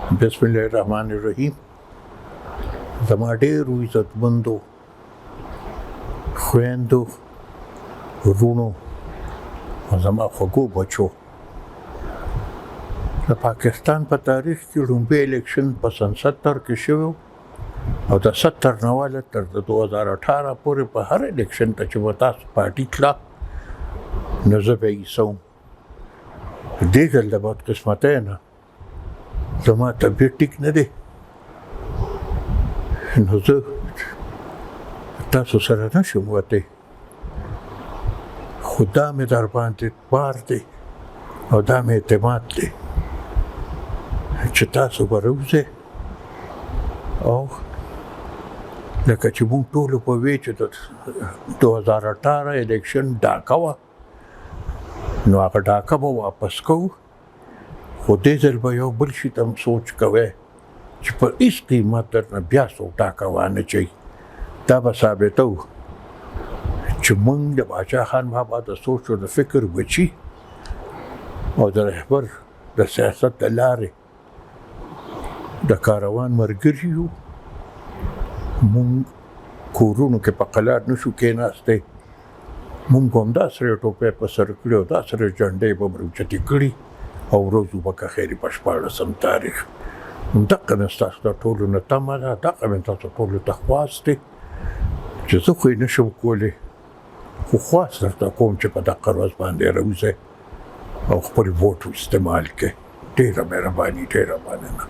بسم الله الرحمن الرحیم. زما ډېرو عزتمندو خویندو وروڼو او زما خوږو بچو، د پاکستان په تاریخ کې لومړی الیکشن په سن 70 کې شوی او د 70 نه واله تر 2018 پورې په هر الیکشن ته چې به تاسو پارټي تله نو زه به یې ایسوم. دې ځل د بدقسمتۍ نه زما طبیعت ټیک نه دی، نو زه تاسو سره نشم وتی، خو دا مې در باندې بار دی او دا مې اعتماد دی چې تاسو به راوځئ او لکه چې موږ ټولو په وی چې د 2018 الیکشن ډاکه وه، نو هغه ډاکه به واپس کوو، خو دې ځل به یو بل شي ته هم سوچ کوئ چې په هېڅ قیمت درنه بیا څوک ډاکه وانهچوي. دا به ثابتوو چې موږ د باچا خان بابا د سوچ او د فکر بچي او د رهبر د سیاست د لارې د کاروان ملګري یو. موږ کورونو کې په قلار نشو کېناستی، موږ به هم دا سره ټوپۍ په سر کړي او دا سره جنډۍ به مو اوچتې کړي او ورځ به که خیري په 14 تاریخ. دغه مې ستاسو د ټولو نه تمه ده، دغه مې تاسو ټولو ته خواست دی چې زه خو یې نشم کولی، خو خواست درته کوم چې په دغه ورځ باندې راوځئ او خپل ووټ استعمال کړئ. ډېره مهرباني، ډېره مننه.